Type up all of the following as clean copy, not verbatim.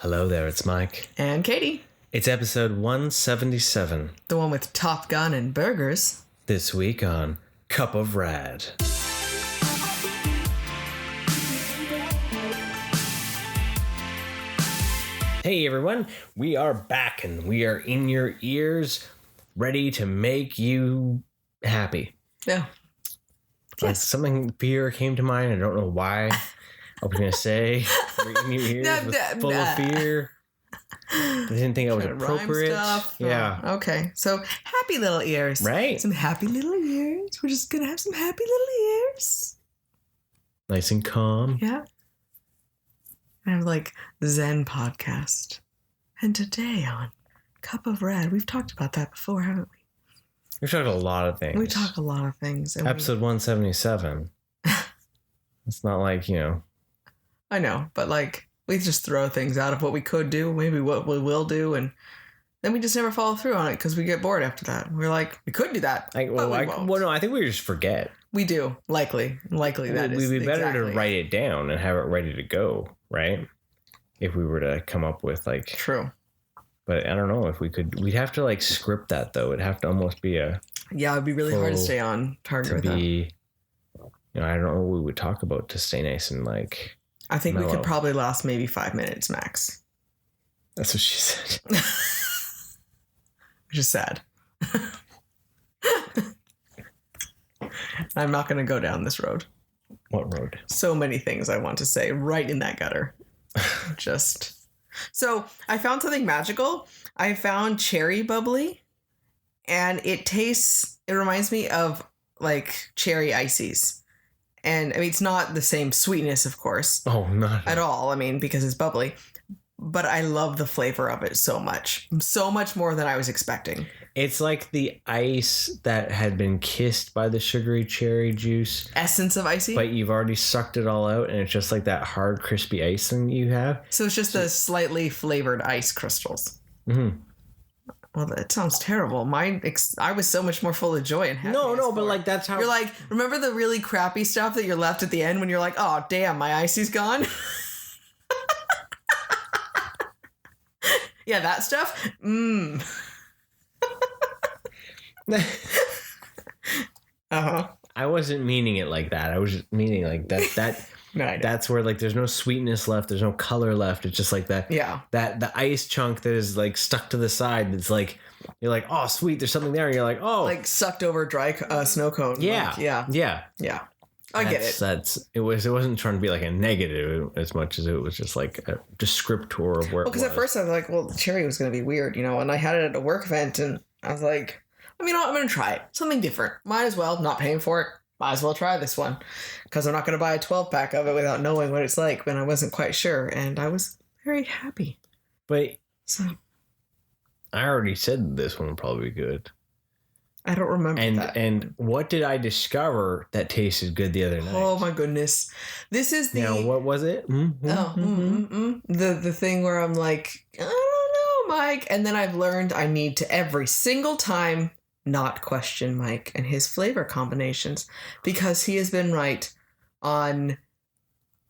Hello there, it's Mike. And Katie. It's episode 177. The one with Top Gun and burgers. This week on Cup of Rad. Hey everyone, we are back and we are in your ears, ready to make you happy. Yeah. Like Yes. something beer came to mind, I don't know why. I was going to say, we're in your ears full of fear. I didn't think I was appropriate. Yeah. Oh, okay. So happy little ears. Right. Some happy little ears. We're just going to have some happy little ears. Nice and calm. Yeah. I have like Zen podcast. And today on Cup of Red, we've talked about that before, haven't we? We've talked a lot of things. We talk a lot of things. Episode 177. It's not like, I know, but like we just throw things out of what we could do, maybe what we will do, and then we just never follow through on it because we get bored after that. We're like, we could do that. I think we just forget. We do. Likely that is. We'd be better to write it down and have it ready to go, right? If we were to come up with like... True. But I don't know if we could... We'd have to like script that though. It'd have to almost be a... Yeah, it'd be really hard to stay on target with that. I don't know what we would talk about to stay nice and like... I think we could probably last maybe 5 minutes max. That's what she said. Which is sad. I'm not going to go down this road. What road? So many things I want to say right in that gutter. So I found something magical. I found cherry bubbly, and it reminds me of like cherry ices. And I mean, it's not the same sweetness, of course. Oh, not at all. I mean, because it's bubbly. But I love the flavor of it so much. So much more than I was expecting. It's like the ice that had been kissed by the sugary cherry juice. Essence of icy? But you've already sucked it all out, and it's just like that hard, crispy ice thing you have. So it's just the slightly flavored ice crystals. Mm-hmm. Well, that sounds terrible. I was so much more full of joy and happiness. No, but like that's how... You're like, remember the really crappy stuff that you're left at the end when you're like, oh, damn, my icy's gone? Yeah, that stuff? Uh-huh. I wasn't meaning it like that. I was just meaning like that No, that's where like there's no sweetness left, there's no color left. It's just like that. Yeah. That the ice chunk that is like stuck to the side. It's like you're like, oh sweet, there's something there. And you're like, oh, like sucked over a dry snow cone. Yeah. Like, yeah. I get it. It wasn't trying to be like a negative as much as it was just like a descriptor of where it was. Because at first I was like, well, cherry was going to be weird, and I had it at a work event and I was like, I'm going to try it. Something different. Might as well. Not paying for it. Might as well try this one. Because I'm not going to buy a 12-pack of it without knowing what it's like when I wasn't quite sure. And I was very happy. But so I already said this one would probably be good. I don't remember that. And what did I discover that tasted good the other night? Oh my goodness. This is the... Now, what was it? The thing where I'm like, I don't know, Mike. And then I've learned I need to every single time not question Mike and his flavor combinations because he has been right on,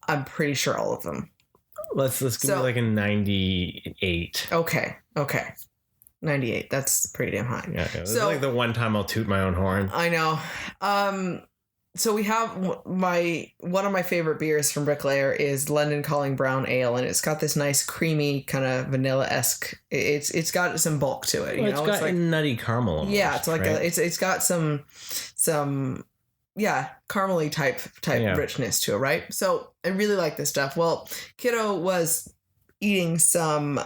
I'm pretty sure, all of them. Let's give it like a 98. Okay. 98. That's pretty damn high. Yeah. It's like the one time I'll toot my own horn. I know. So we have one of my favorite beers from Bricklayer is London Calling Brown Ale, and it's got this nice creamy kind of vanilla-esque. It's got some bulk to it. It's got like nutty caramel. Almost, yeah, it's like right? it's got some caramely type richness to it, right? So I really like this stuff. Well, Kiddo was eating some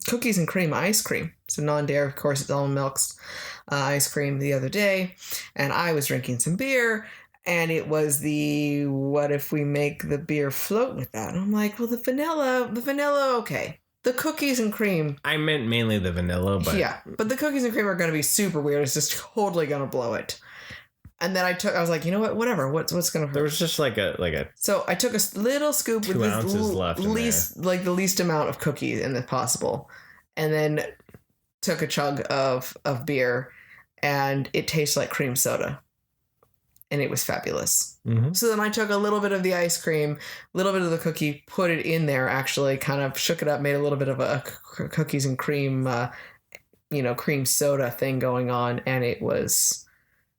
cookies and cream ice cream. So non-dairy, of course, it's almond milk's ice cream the other day. And I was drinking some beer. And it was what if we make the beer float with that? And I'm like, well, the vanilla, okay. The cookies and cream. I meant mainly the vanilla, but... Yeah, but the cookies and cream are going to be super weird. It's just totally going to blow it. And then I was like, you know what? Whatever. What's going to hurt? There was just like a. So I took a little scoop with the least amount of cookies in it possible, and then took a chug of beer, and it tastes like cream soda. and it was fabulous. Mm-hmm. So then I took a little bit of the ice cream, a little bit of the cookie, put it in there, actually kind of shook it up, made a little bit of a cookies and cream, cream soda thing going on. And it was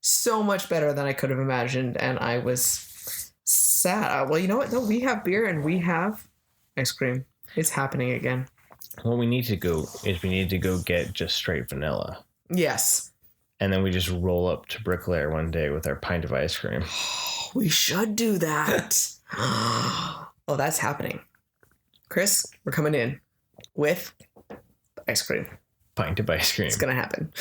so much better than I could have imagined. And I was sad. Well, you know what, though? We have beer and we have ice cream. It's happening again. What we need to go get just straight vanilla. Yes. And then we just roll up to Bricklayer one day with our pint of ice cream. We should do that. Oh, that's happening. Chris, we're coming in with ice cream. Pint of ice cream. It's going to happen.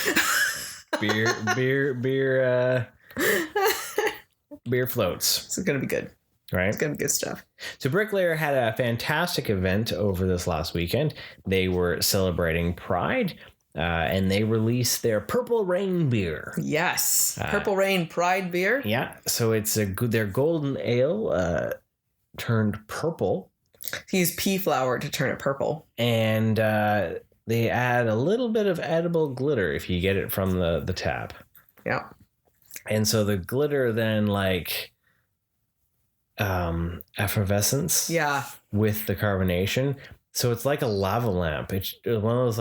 Beer floats. This is going to be good. Right? It's going to be good stuff. So Bricklayer had a fantastic event over this last weekend. They were celebrating Pride. And they released their Purple Rain beer. Yes. Purple Rain Pride beer. Yeah. So it's their golden ale turned purple. He used pea flour to turn it purple. And they add a little bit of edible glitter if you get it from the tap. Yeah. And so the glitter then effervescence. Yeah. With the carbonation. So it's like a lava lamp. It's one of those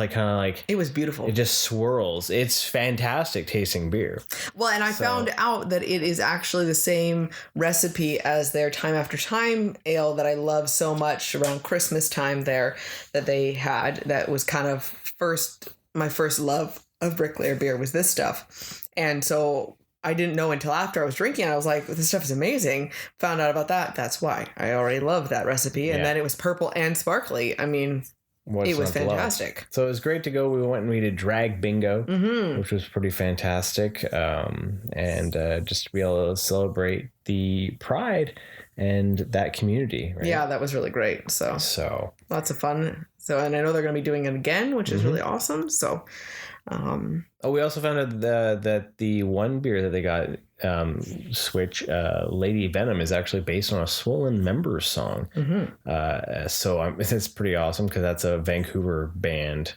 it was beautiful. It just swirls. It's fantastic tasting beer. Well, and I found out that it is actually the same recipe as their Time After Time ale that I love so much around Christmas time there that they had. That was kind of my first love of Bricklayer beer was this stuff. And so I didn't know until after I was drinking. I was like, this stuff is amazing. Found out about that. That's why I already loved that recipe. And then it was purple and sparkly. I mean, it was fantastic. So it was great to go. We went and we did drag bingo, which was pretty fantastic. And just to be able to celebrate the Pride and that community. Right? Yeah, that was really great. So lots of fun. So, and I know they're going to be doing it again, which is really awesome. So, we also found out that the one beer that they got, Switch, Lady Venom, is actually based on a Swollen Members song. So it's pretty awesome because that's a Vancouver band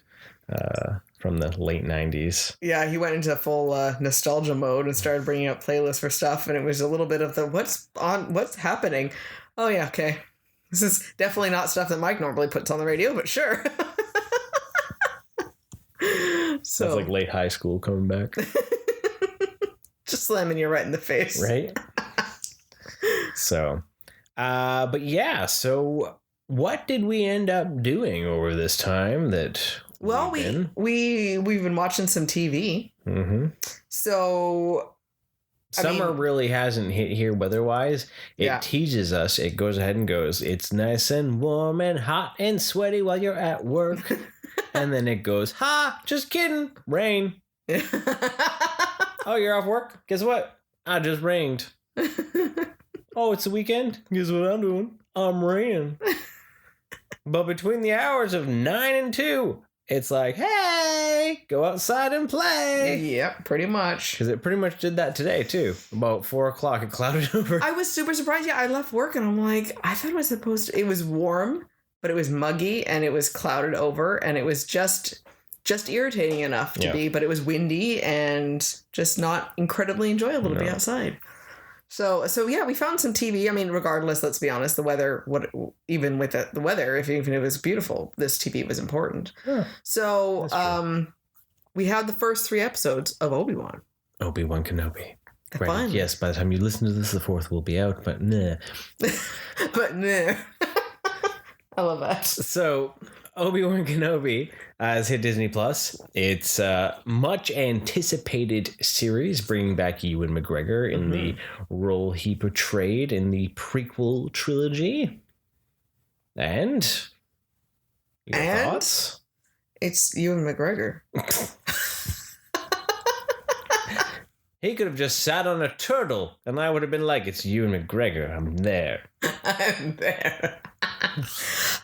from the late 90s. Yeah, he went into full nostalgia mode and started bringing up playlists for stuff, and it was a little bit of the what's happening. Oh yeah, okay. This is definitely not stuff that Mike normally puts on the radio, but sure. So that's like late high school coming back. Just slamming you right in the face. Right? So, but yeah, so what did we end up doing over this time that we've been watching some TV. So summer really hasn't hit here weather-wise. It teases us. It goes ahead and goes, it's nice and warm and hot and sweaty while you're at work. And then it goes, ha, just kidding, rain. Oh, you're off work? Guess what? I just rained. Oh, it's the weekend? Guess what I'm doing? I'm raining. But between the hours of 9 and 2, it's like, hey, go outside and play. Yep, pretty much. Because it pretty much did that today, too. About 4 o'clock, it clouded over. I was super surprised. Yeah, I left work and I'm like, I thought it was warm, but it was muggy and it was clouded over and it was just irritating enough to be, but it was windy and just not incredibly enjoyable to be outside. So yeah, we found some TV. I mean, regardless, let's be honest, the weather, even with the weather, even if it was beautiful, this TV was important. Yeah, so we had the first 3 episodes of Obi-Wan Kenobi. Right. Fun. Yes, by the time you listen to this, the 4th will be out, but nah. But nah. I love that. So Obi-Wan Kenobi has hit Disney Plus. It's a much anticipated series, bringing back Ewan McGregor in the role he portrayed in the prequel trilogy. And thoughts? It's Ewan McGregor. He could have just sat on a turtle, and I would have been like, "It's Ewan McGregor. I'm there." I'm there.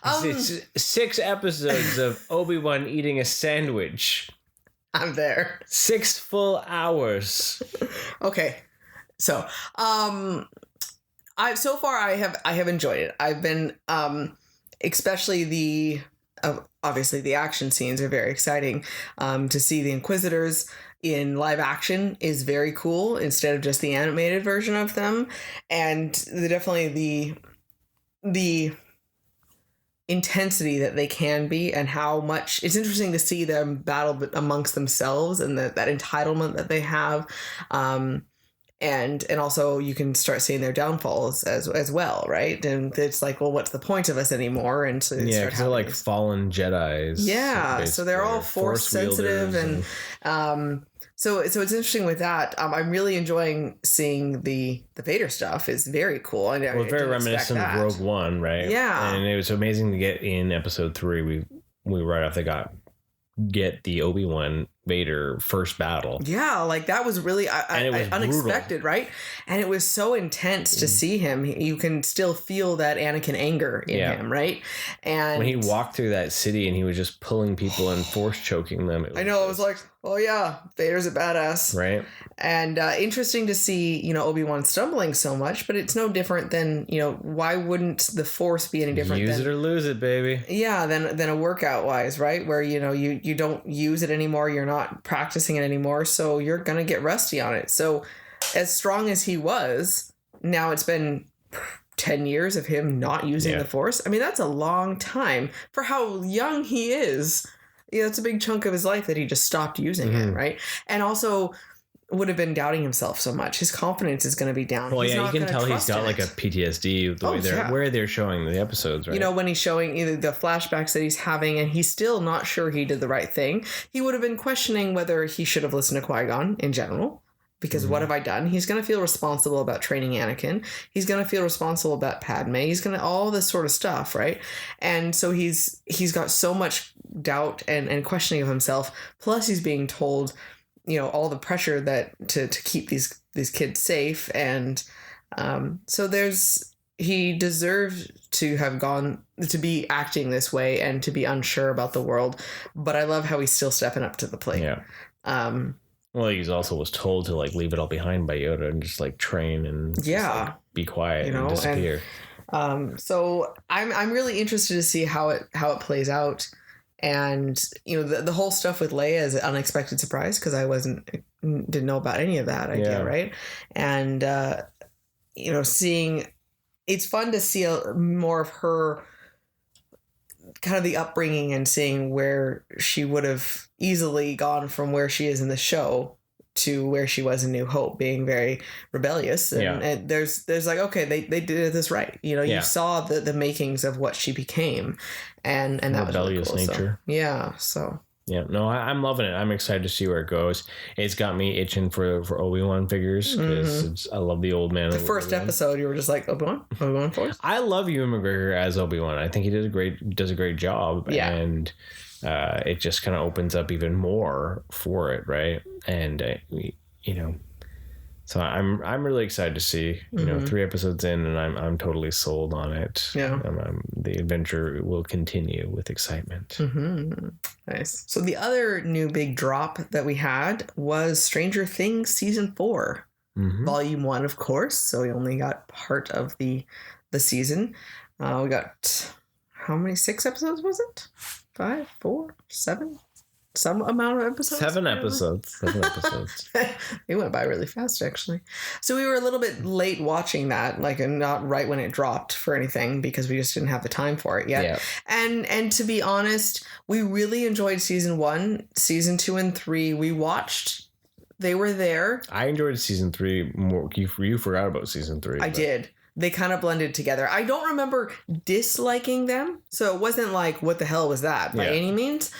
It's 6 episodes of Obi-Wan eating a sandwich. I'm there. 6 full hours. Okay, so I have enjoyed it. I've been especially obviously the action scenes are very exciting. To see the Inquisitors in live action is very cool instead of just the animated version of them. And definitely the intensity that they can be, and how much it's interesting to see them battle amongst themselves, and that entitlement that they have. And also you can start seeing their downfalls as well, right? And it's like, well, what's the point of us anymore? And so because they're like fallen Jedis. Yeah, so they're all force sensitive, and so it's interesting with that. I'm really enjoying seeing the Vader stuff. Is very cool. And well, very reminiscent of Rogue One, right? Yeah, and it was amazing to get in Episode 3. We right off the get the Obi-Wan Vader first battle. Yeah, like that was really unexpected, brutal. Right? And it was so intense to see him. You can still feel that Anakin anger in him, right? And when he walked through that city and he was just pulling people and force choking them. I know, it was like, oh yeah, Vader's a badass. Right. And interesting to see, Obi-Wan stumbling so much, but it's no different than, why wouldn't the Force be any different? Use it or lose it, baby. Yeah, than a workout wise, right? Where, you don't use it anymore. You're not practicing it anymore. So you're going to get rusty on it. So as strong as he was, now it's been 10 years of him not using the Force. I mean, that's a long time for how young he is. It's a big chunk of his life that he just stopped using it, right? And also would have been doubting himself so much. His confidence is going to be down. Well, you can tell he's got like a PTSD the way where they're showing the episodes, right? When he's showing either the flashbacks that he's having, and he's still not sure he did the right thing. He would have been questioning whether he should have listened to Qui-Gon in general. Because what have I done? He's going to feel responsible about training Anakin. He's going to feel responsible about Padme. He's going to all this sort of stuff, right? And so he's got so much doubt and questioning of himself. Plus, he's being told, all the pressure that to keep these kids safe, and so he deserved to have gone to be acting this way and to be unsure about the world. But I love how he's still stepping up to the plate. Yeah. Well, he also was told to like leave it all behind by Yoda and just like train and be quiet and disappear. So I'm really interested to see how it plays out, and the whole stuff with Leia is an unexpected surprise because I didn't know about any of that idea, right? And seeing, it's fun to see more of her, kind of the upbringing, and seeing where she would have easily gone from where she is in the show to where she was in New Hope, being very rebellious. And there's like, okay, they did this right. You saw the makings of what she became, and that rebellious was really cool. nature. So yeah, no, I'm loving it. I'm excited to see where it goes. It's got me itching for Obi-Wan figures because I love the old man. The first episode, you were just like, Obi-Wan Force. I love Ewan McGregor as Obi-Wan. I think he does a great job. Yeah. And it just kind of opens up even more for it, right? And so I'm really excited to see 3 episodes in, and I'm totally sold on it. Yeah, the adventure will continue with excitement. Nice. So the other new big drop that we had was Stranger Things season 4, volume 1, of course. So we only got part of the season. We got how many? 6 episodes was it? 5, 4, 7? Some amount of episodes? 7 episodes. 7 episodes. It went by really fast, actually. So we were a little bit late watching that, and not right when it dropped for anything, because we just didn't have the time for it yet. Yeah. And to be honest, we really enjoyed season 1, season 2 and 3. We watched. They were there. I enjoyed season 3 more. You forgot about season 3. I did. They kind of blended together. I don't remember disliking them, so it wasn't like, what the hell was that by any means.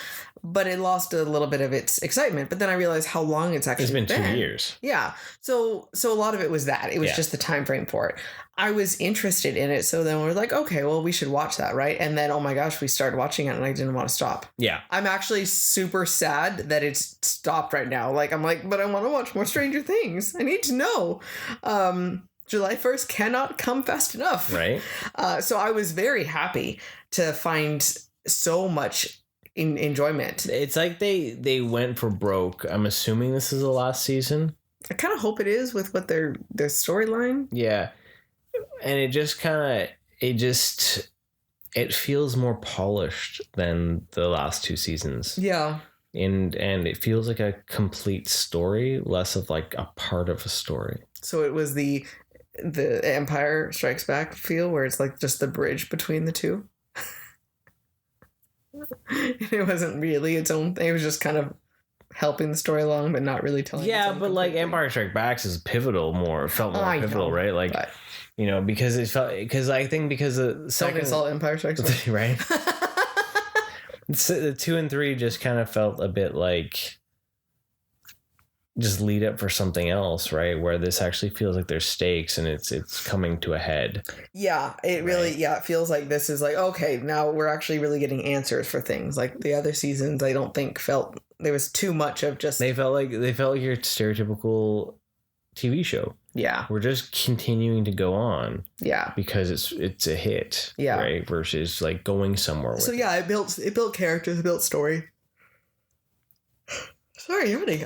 But it lost a little bit of its excitement. But then I realized how long it's actually been. It's been 2 years. Yeah. So a lot of it was that. It was just the time frame for it. I was interested in it. So then we're like, okay, well, we should watch that, right? And then, oh my gosh, we started watching it and I didn't want to stop. Yeah. I'm actually super sad that it's stopped right now. I'm like, but I want to watch more Stranger Things. I need to know. July 1st cannot come fast enough. Right. So I was very happy to find so much enjoyment. It's like they went for broke. I'm assuming this is the last season. I kind of hope it is, with what their storyline. Yeah. And it just it feels more polished than the last 2 seasons. Yeah. and it feels like a complete story, less of like a part of a story. So it was the Empire Strikes Back feel, where it's like just the bridge between the two. It wasn't really its own thing. It was just kind of helping the story along, but not really telling. Yeah, but like Empire Strikes Back is pivotal more. It felt more pivotal, right? Like, but, you know, because it felt, because I think because the second, don't insult Empire Strikes Back, right? The 2 and 3 just kind of felt a bit like just lead up for something else, right? Where this actually feels like there's stakes and it's coming to a head. Yeah, it really, it feels like this is like, okay, now we're actually really getting answers for things. Like the other seasons, I don't think felt there was too much of just. They felt like your stereotypical TV show. Yeah, we're just continuing to go on. Yeah, because it's a hit. Yeah, right. Versus like going somewhere. So yeah, it built characters, it built story. Sorry, yawning.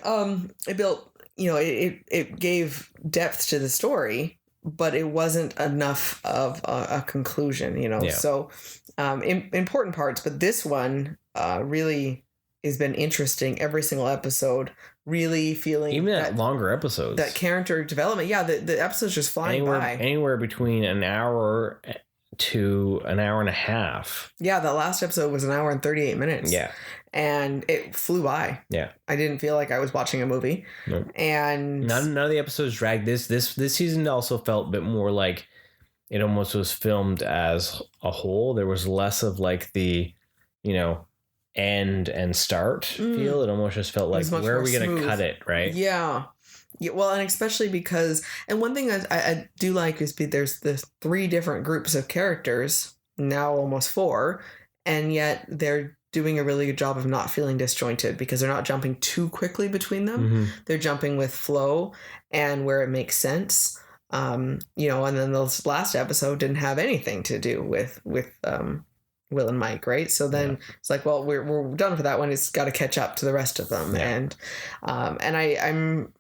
It built, you know, it gave depth to the story, but it wasn't enough of a conclusion, you know. Yeah. So, important parts, but this one really has been interesting. Every single episode, really feeling even that longer episodes, that character development. Yeah, the episodes just flying by. Anywhere between an hour to an hour and a half. Yeah, the last episode was an hour and 38 minutes. Yeah. And it flew by. Yeah. I didn't feel like I was watching a movie. Nope. And none of the episodes dragged. This season also felt a bit more like it almost was filmed as a whole. There was less of like the, you know, end and start feel. It almost just felt like, where are we going to cut it, right? Yeah. Yeah, well, and especially because, and one thing I do like is there's the 3 different groups of characters, now almost 4, and yet they're doing a really good job of not feeling disjointed because they're not jumping too quickly between them. Mm-hmm. They're jumping with flow and where it makes sense. You know, and then this last episode didn't have anything to do with Will and Mike, right? So then it's like, well, we're done for that one. It's got to catch up to the rest of them, and I'm.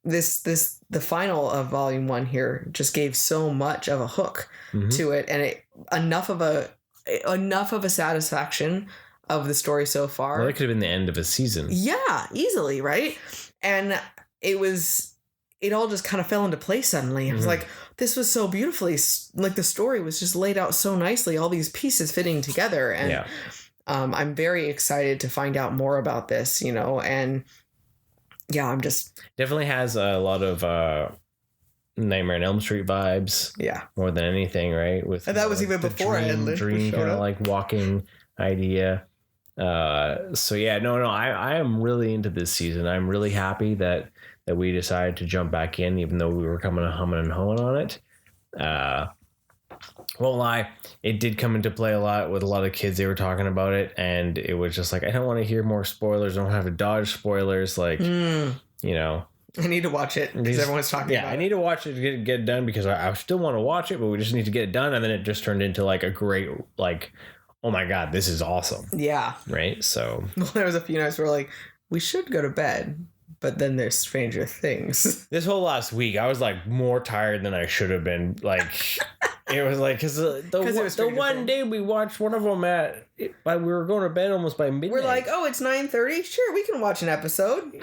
The final of volume 1 here just gave so much of a hook to it, and enough of a satisfaction of the story so far. Well, that could have been the end of a season. Yeah, easily, right? And it all just kind of fell into place suddenly. I was like, this was so beautifully, like the story was just laid out so nicely, all these pieces fitting together, and I'm very excited to find out more about this, you know, and yeah, I'm just definitely has a lot of Nightmare on Elm Street vibes. Yeah, more than anything, right? With and that was even before dream kind of like walking idea. So yeah, no, I am really into this season. I'm really happy that we decided to jump back in, even though we were coming humming and hawing on it. Won't lie, it did come into play a lot with a lot of kids. They were talking about it, and it was just like, I don't want to hear more spoilers. I don't have to dodge spoilers. Like, you know, I need to watch it because everyone's talking about it. I need to watch it to get it done because I still want to watch it, but we just need to get it done. And then it just turned into like a great, like, oh my God, this is awesome. Yeah. Right. So well, there was a few nights where like, we should go to bed. But then there's Stranger Things. This whole last week, I was like more tired than I should have been. Like, it was like, because the one day we watched one of them we were going to bed almost by midnight. We're like, oh, it's 9:30. Sure, we can watch an episode.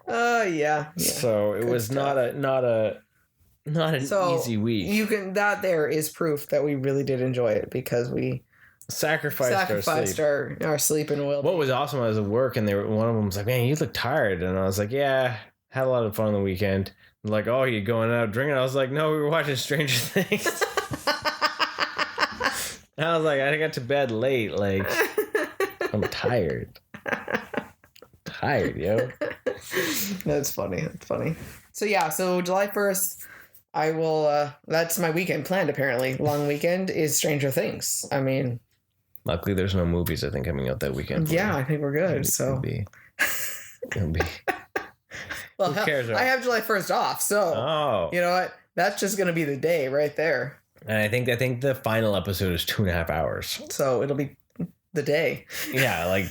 Yeah. Yeah. So it was not an easy week. That there is proof that we really did enjoy it because we sacrificed our sleep and will. What was awesome was at work, and one of them was like, "Man, you look tired," and I was like, "Yeah, had a lot of fun on the weekend." And like, "Oh, you going out drinking?" I was like, "No, we were watching Stranger Things." And I was like, "I got to bed late. Like, I'm tired, yo." That's funny. So yeah, so July 1st. I will, that's my weekend planned apparently. Long weekend is Stranger Things. I mean. Luckily there's no movies I think coming out that weekend. Yeah, I think we're good. It'll be. Well, who cares, right? I have July 1st off, so you know what? That's just going to be the day right there. And I think the final episode is 2.5 hours. So it'll be the day. Yeah, like.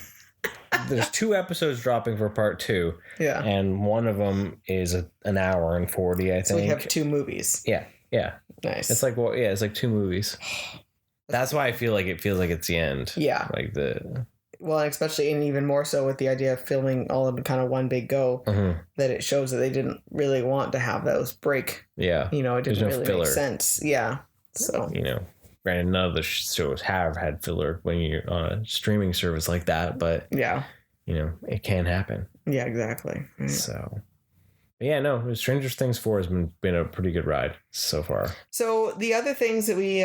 There's 2 episodes dropping for part 2. Yeah. And one of them is an hour and 40, I think. So we have 2 movies. Yeah. Nice. It's like, it's like 2 movies. That's why I feel like it feels like it's the end. Yeah. Like Well, especially and even more so with the idea of filming all in kind of one big go, that it shows that they didn't really want to have those break. Yeah. You know, it didn't really make sense. Yeah. So, you know, granted, none of the shows have had filler when you're on a streaming service like that, but yeah, you know, it can happen. Yeah, exactly. Right. So, yeah, no, Stranger Things 4 has been a pretty good ride so far. So the other things that we,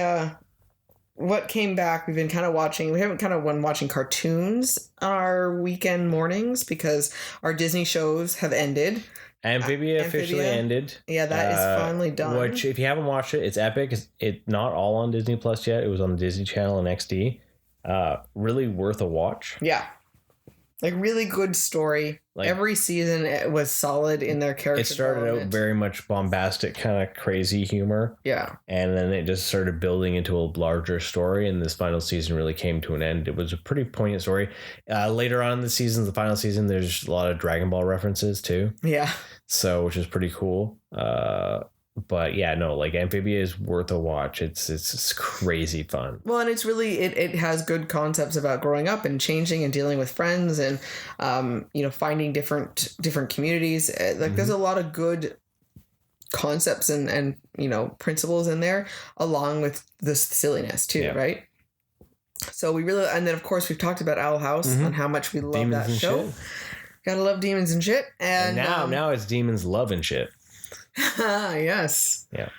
what came back, we've been kind of watching, we haven't kind of been watching cartoons our weekend mornings because our Disney shows have ended. Amphibia officially ended. Yeah, that is finally done. Which, if you haven't watched it, it's epic. It's not all on Disney Plus yet. It was on the Disney Channel and XD. Really worth a watch. Yeah. Like, really good story. Like, every season it was solid in their character. It started out very much bombastic, kind of crazy humor. Yeah. And then it just started building into a larger story, and this final season really came to an end. It was a pretty poignant story. Later on in the season, the final season, there's a lot of Dragon Ball references too. Yeah. So, which is pretty cool. But yeah, no, like Amphibia is worth a watch. It's crazy fun. Well, and it's really it has good concepts about growing up and changing and dealing with friends and you know, finding different communities. Like there's a lot of good concepts and you know, principles in there, along with the silliness too, right? So we really, and then of course we've talked about Owl House and how much we love Demons that show. Shit. Gotta love demons and shit. And now it's demons love and shit. Yes. Yeah.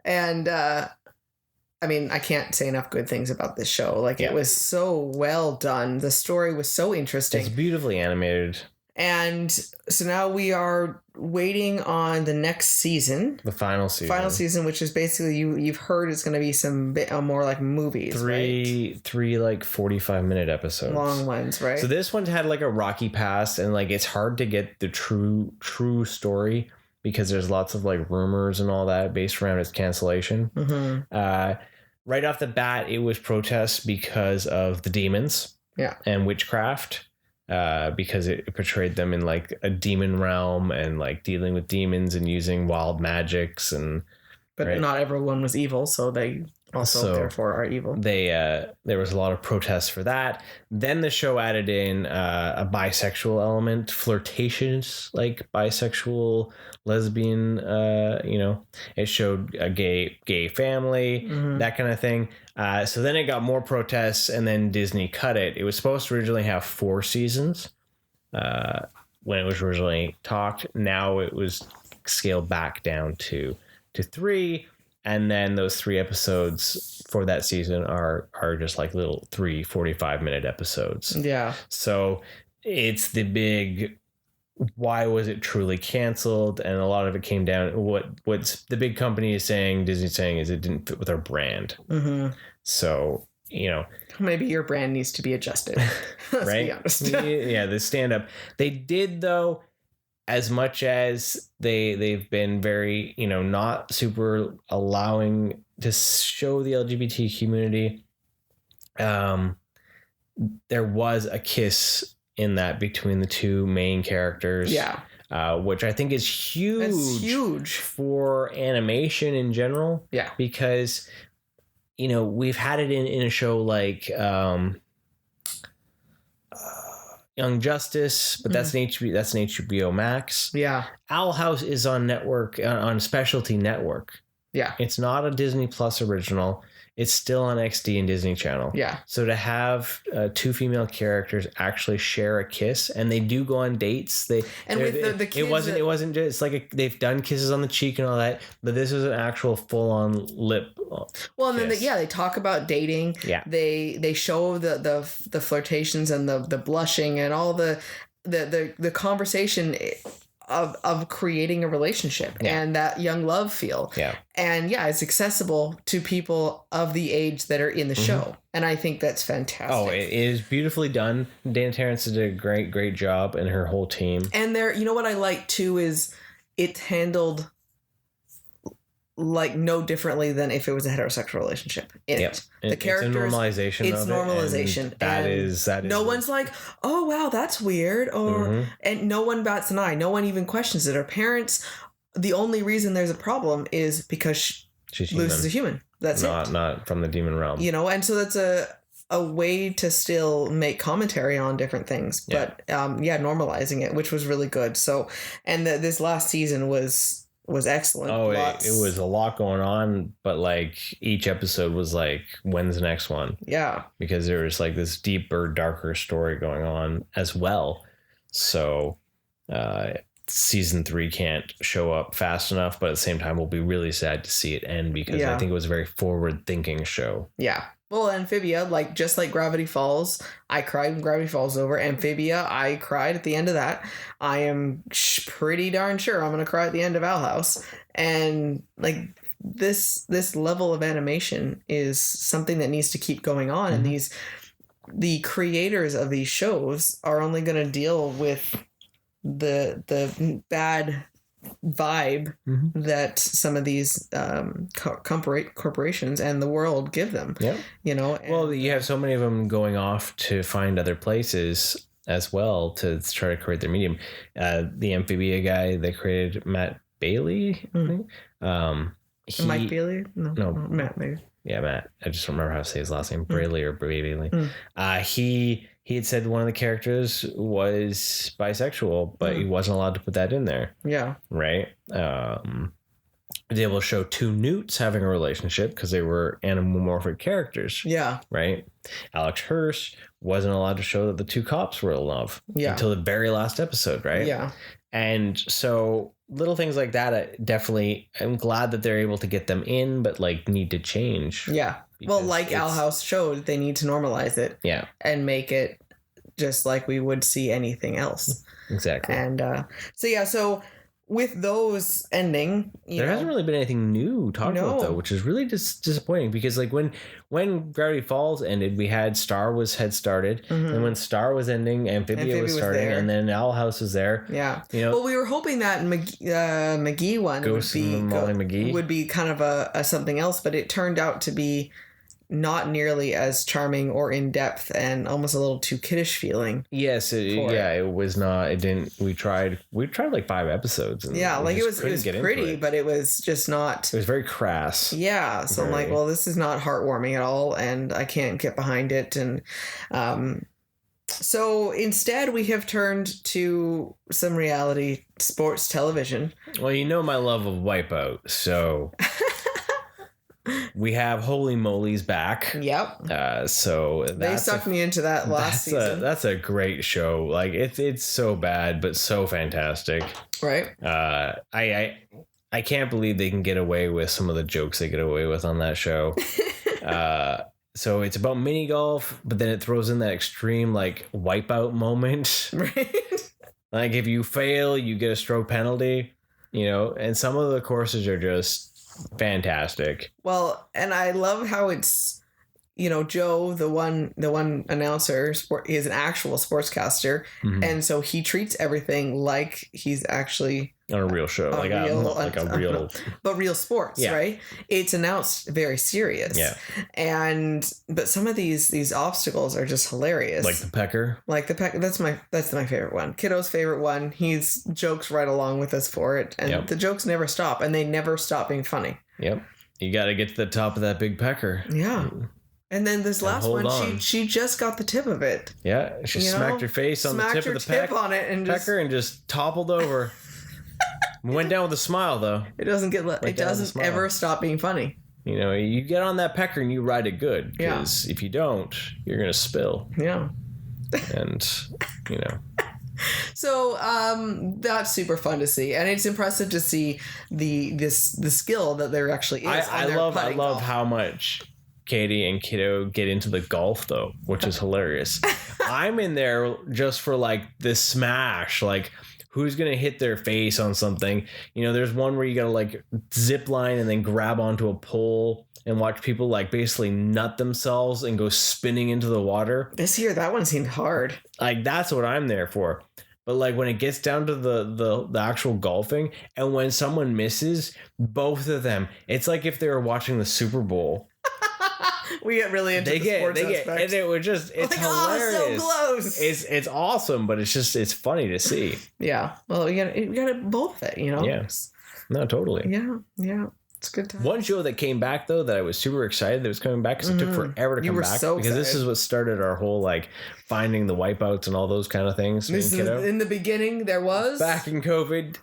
And I mean, I can't say enough good things about this show. Like, it was so well done. The story was so interesting. It's beautifully animated. And so now we are waiting on the next season. The final season. Final season, which is basically you've heard it's going to be some bit more like movies, three like 45-minute episodes. Long ones, right? So this one had like a rocky past, and like it's hard to get the true story because there's lots of like rumors and all that based around its cancellation. Right off the bat, it was protests because of the demons and witchcraft. Because it portrayed them in like a demon realm and like dealing with demons and using wild magics but not everyone was evil, so they also therefore are evil. There was a lot of protests for that. Then the show added in a bisexual element, flirtatious, like bisexual, lesbian. You know, it showed a gay family, that kind of thing. So then it got more protests, and then Disney cut it. It was supposed to originally have 4 seasons when it was originally talked. Now it was scaled back down to 3, and then those 3 episodes for that season are just like little 3 45-minute episodes. Yeah. So it's the big, why was it truly canceled? And a lot of it came down, what's the big company is saying, Disney's saying, is it didn't fit with our brand. So, you know, maybe your brand needs to be adjusted. Let's be honest. Yeah, the stand-up. They did, though, as much as they've been very, you know, not super allowing to show the LGBT community. There was a kiss in that between the 2 main characters. Yeah. Which I think is huge. It's huge for animation in general. Yeah. Because, you know, we've had it in a show like Young Justice, but that's an HBO Max. Yeah. Owl House is on Specialty Network. Yeah. It's not a Disney Plus original. It's still on XD and Disney Channel. Yeah. So to have 2 female characters actually share a kiss, and they do go on dates. With the kids, it wasn't just like they've done kisses on the cheek and all that, but this was an actual full on lip. Well, and then they talk about dating. Yeah. They show the flirtations and the blushing and all the conversation of creating a relationship and that young love feel. Yeah. And it's accessible to people of the age that are in the show. And I think that's fantastic. Oh, it is beautifully done. Dana Terrence did a great job, and her whole team. And you know what I like too is it's handled like no differently than if it was a heterosexual relationship in it. The characters, it's a normalization. It's normalization. That is no one's like, oh wow, that's weird, or and no one bats an eye. No one even questions it. Her parents, the only reason there's a problem is because Luce is a human. That's not from the demon realm. You know, and so that's a way to still make commentary on different things, but normalizing it, which was really good. So, and this last season was excellent. Oh, it was a lot going on, but like each episode was like, when's the next one? Yeah, because there was like this deeper, darker story going on as well. So season 3 can't show up fast enough, but at the same time we'll be really sad to see it end, because I think it was a very forward thinking show. Yeah. Well, Amphibia, like just like Gravity Falls, I cried when Gravity Falls over. Amphibia, I cried at the end of that. I am pretty darn sure I'm going to cry at the end of Owl House. And like this level of animation is something that needs to keep going on. Mm-hmm. And the creators of these shows are only going to deal with the bad vibe that some of these corporations and the world give them. Yeah, you know. Well, you have so many of them going off to find other places as well to try to create their medium. The Amphibia guy they created, Matt Bailey, I think. Mike Bailey? No, Matt maybe. Yeah, Matt. I just don't remember how to say his last name. Bailey or Bailey. He had said one of the characters was bisexual, but he wasn't allowed to put that in there. Yeah. Right? They will show 2 newts having a relationship because they were anamorphic characters. Yeah. Right? Alex Hirsch wasn't allowed to show that the 2 cops were in love until the very last episode, right? Yeah. And so little things like that, I'm glad that they're able to get them in, but like need to change. Yeah. Well, like Owl House showed, they need to normalize it. Yeah. And make it just like we would see anything else. Exactly. And so with those ending, there hasn't really been anything new talked about though, which is really disappointing, because like when Gravity Falls ended, we had Star had started, and when Star was ending, Amphibia was starting, and then Owl House was there. Yeah, you know. Well, we were hoping that McGee one would be kind of a something else, but it turned out to be not nearly as charming or in depth, and almost a little too kiddish feeling. Yes, it was not. It didn't. We tried like 5 episodes. And like it was pretty, but it was just not. It was very crass. Yeah, so I'm like, well, this is not heartwarming at all, and I can't get behind it. And so instead, we have turned to some reality sports television. Well, you know my love of Wipeout, so. We have Holy Moly's back. Yep. So they sucked me into that last season. That's a great show. Like it's so bad, but so fantastic. Right. I can't believe they can get away with some of the jokes they get away with on that show. So it's about mini golf, but then it throws in that extreme like wipeout moment. Right. Like if you fail, you get a stroke penalty. You know, and some of the courses are just fantastic. Well, and I love how it's, you know, Joe, the one announcer, is an actual sportscaster, and so he treats everything like he's actually on a real show, but real sports, right? It's announced very serious, but some of these obstacles are just hilarious. Like the pecker, That's my favorite one. Kiddo's favorite one. He's jokes right along with us for it, and the jokes never stop, and they never stop being funny. Yep, you got to get to the top of that big pecker. Yeah. And then this last one, she just got the tip of it. Yeah, she smacked her face on the tip of the pecker and just toppled over. Went down with a smile, though. It doesn't ever stop being funny. You know, you get on that pecker and you ride it good. Because if you don't, you're going to spill. Yeah. And, you know. So that's super fun to see, and it's impressive to see the skill that there actually is. I love how much Katie and Kiddo get into the golf though, which is hilarious. I'm in there just for like this smash, like who's gonna hit their face on something. You know, there's one where you gotta like zip line and then grab onto a pole and watch people like basically nut themselves and go spinning into the water. This year, that one seemed hard. Like that's what I'm there for. But like when it gets down to the actual golfing, and when someone misses, both of them, it's like if they were watching the Super Bowl. We get really into the sports aspect. And it was just, it's like, hilarious. Oh, so close. It's awesome, but it's funny to see. Yeah. Well, you gotta both it, you know? Yes. No, totally. Yeah. Yeah. It's good time. One show that came back though that I was super excited that was coming back because it took forever to come back because this is what started our whole like finding the wipeouts and all those kind of things. In the beginning, there was back in COVID,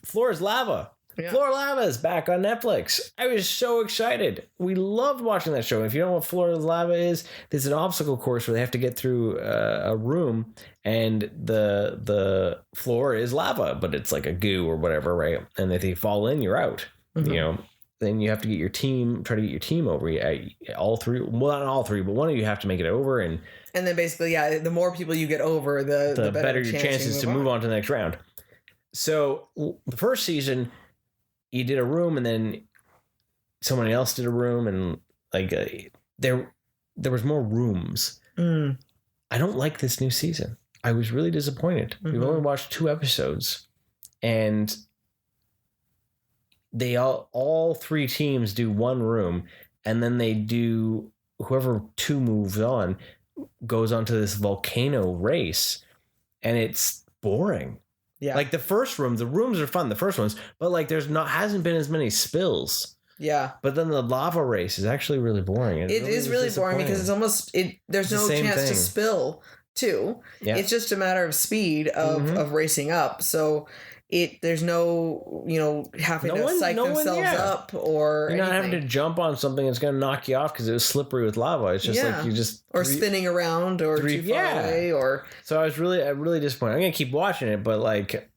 Floor is Lava. Yeah. Floor Lava is back on Netflix. I was so excited. We loved watching that show. If you don't know what Floor Lava is, there's an obstacle course where they have to get through a room, and the floor is lava, but it's like a goo or whatever, right? And if they fall in, you're out. Mm-hmm. You know, then you have to try to get your team over. All three, well, not all three, but one of you have to make it over, and then basically, yeah, the more people you get over, the better your chances to move on to the next round. So the first season, you did a room, and then someone else did a room, and like there was more rooms. I don't like this new season. I was really disappointed. We've only watched 2 episodes, and they all 3 teams do one room, and then they do whoever 2 moves on goes on to this volcano race, and it's boring. Yeah. Like the first room, the rooms are fun, the first ones, but like hasn't been as many spills. Yeah. But then the lava race is actually really boring. It really is really boring because it's almost there's no chance to spill too. Yeah. It's just a matter of speed of racing up. So there's no, having to psych themselves up or you're not having to jump on something that's going to knock you off because it was slippery with lava. It's just like you just spinning around or too far away or. So I was really disappointed. I'm going to keep watching it, but like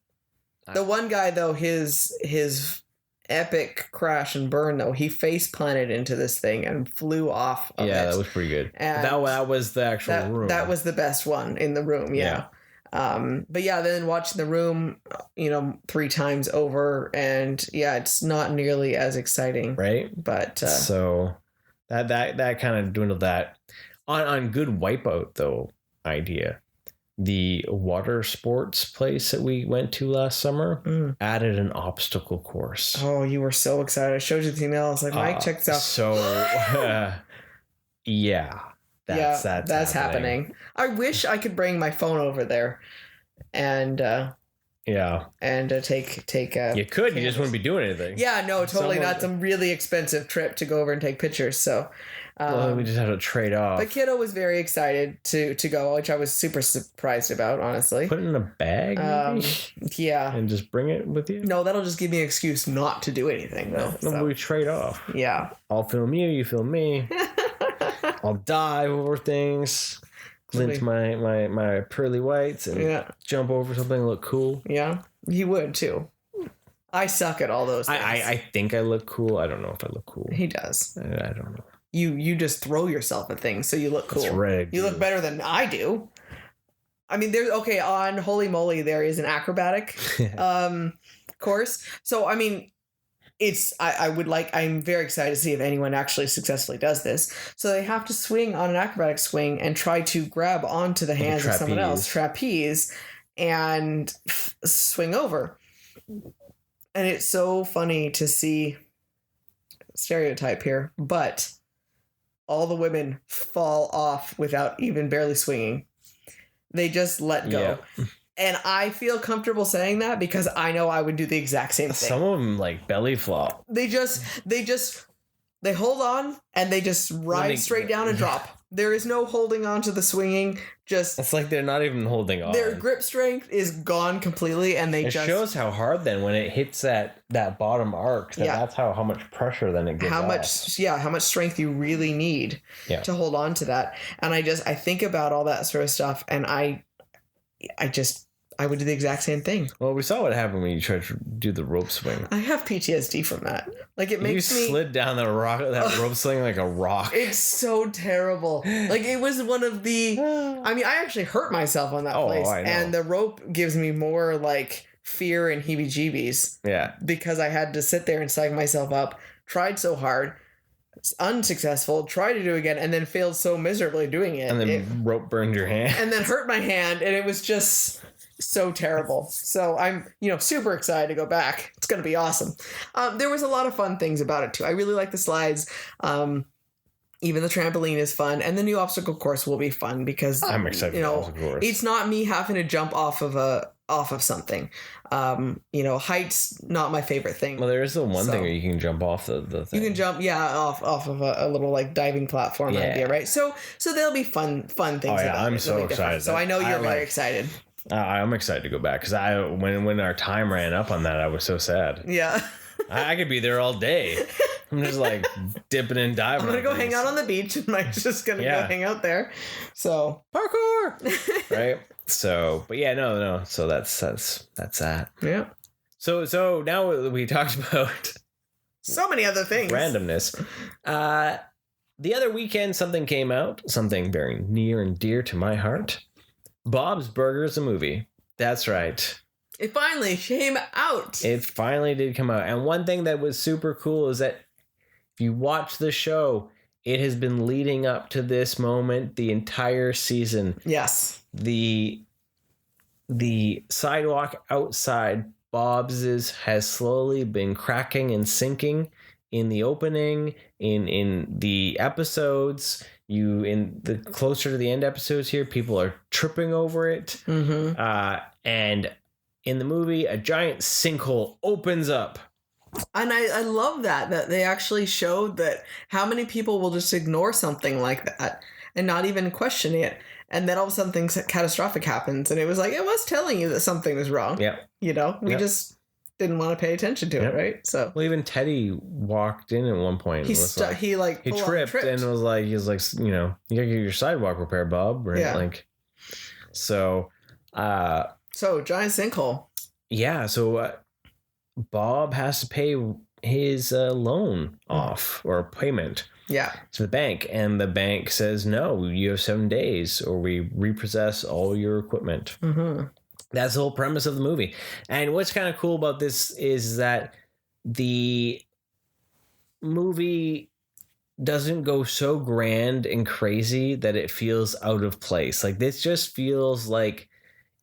the one guy though, his epic crash and burn though, he face planted into this thing and flew off of it. That was pretty good. And that was the actual room. That was the best one in the room. Yeah. But yeah, then watching the room, 3 times over, and it's not nearly as exciting, right? But so that kind of dwindled that. On good wipeout though idea, the water sports place that we went to last summer added an obstacle course. Oh, you were so excited! I showed you the email. I was like, Mike, check this out. So yeah. That's happening. I wish I could bring my phone over there and take you could cameras. You just wouldn't be doing anything. Yeah, no, totally not some really expensive trip to go over and take pictures. So we just have to trade off. But Kiddo was very excited to go, which I was super surprised about, honestly. Put it in a bag, maybe? Yeah. And just bring it with you? No, that'll just give me an excuse not to do anything, though. No, we trade off. Yeah. I'll film you film me. I'll dive over things, glint my pearly whites, and jump over something look cool. Yeah, you would too. I suck at all those things. I think I look cool. I don't know if I look cool. He does. I don't know. You just throw yourself at things so you look cool. That's right. You look better than I do. I mean, on Holy Moly there is an acrobatic course. So I mean, I'm very excited to see if anyone actually successfully does this. So they have to swing on an acrobatic swing and try to grab onto the hands of someone else, trapeze, and swing over. And it's so funny to see, stereotype here, but all the women fall off without even barely swinging. They just let go. Yeah. And I feel comfortable saying that because I know I would do the exact same thing. Some of them like belly flop. They hold on and they just ride straight down and drop. There is no holding on to the swinging. It's like they're not even holding on. Their grip strength is gone completely, and it shows how hard then when it hits that bottom arc. That's how much pressure then it gives. How much strength you really need to hold on to that. And I think about all that sort of stuff, and I would do the exact same thing. Well, we saw what happened when you tried to do the rope swing. I have PTSD from that. Like it makes me slid down that rope swing like a rock. It's so terrible. Like it was one of the. I mean, I actually hurt myself on that place, and the rope gives me more like fear and heebie-jeebies. Yeah. Because I had to sit there and psych myself up. Tried so hard. Unsuccessful, tried to do it again, and then failed so miserably doing it. And then rope burned your hand. And then hurt my hand, and it was just so terrible. So I'm, super excited to go back. It's going to be awesome. There was a lot of fun things about it too. I really like the slides. Even the trampoline is fun, and the new obstacle course will be fun because I'm excited for the obstacle course. It's not me having to jump off of something. Heights not my favorite thing. Well, there is the one thing where you can jump off the thing. You can jump, off of a little like diving platform idea, right? So there'll be fun things. Oh yeah, I'm so excited. So I know you're very excited. I'm excited to go back because when our time ran up on that, I was so sad. Yeah. I could be there all day. I'm just like dipping and diving. I'm gonna go hang out on the beach, and Mike's just gonna go hang out there. So parkour, right? So, but yeah, no. So that's that. Yeah. So now we talked about so many other things. Randomness. The other weekend, something came out, something very near and dear to my heart. Bob's Burgers, a movie. That's right. It finally came out. It finally did come out. And one thing that was super cool is that if you watch the show, it has been leading up to this moment the entire season. Yes. The sidewalk outside Bob's has slowly been cracking and sinking in the opening, in the episodes. In the closer to the end episodes here, people are tripping over it. Mm-hmm. And in the movie, a giant sinkhole opens up. And I love that they actually showed that how many people will just ignore something like that and not even question it. And then all of a sudden things catastrophic happens. And it was like, it was telling you that something was wrong. Yeah. We just didn't want to pay attention to it, right? So well, even Teddy walked in at one point. He tripped and was like, you gotta get your sidewalk repaired, Bob, right? Yeah. So giant sinkhole. Yeah, so Bob has to pay his loan off or payment. Yeah. To the bank, and the bank says, no, you have 7 days or we repossess all your equipment. Mm-hmm. That's the whole premise of the movie. And what's kind of cool about this is that the movie doesn't go so grand and crazy that it feels out of place. Like, this just feels like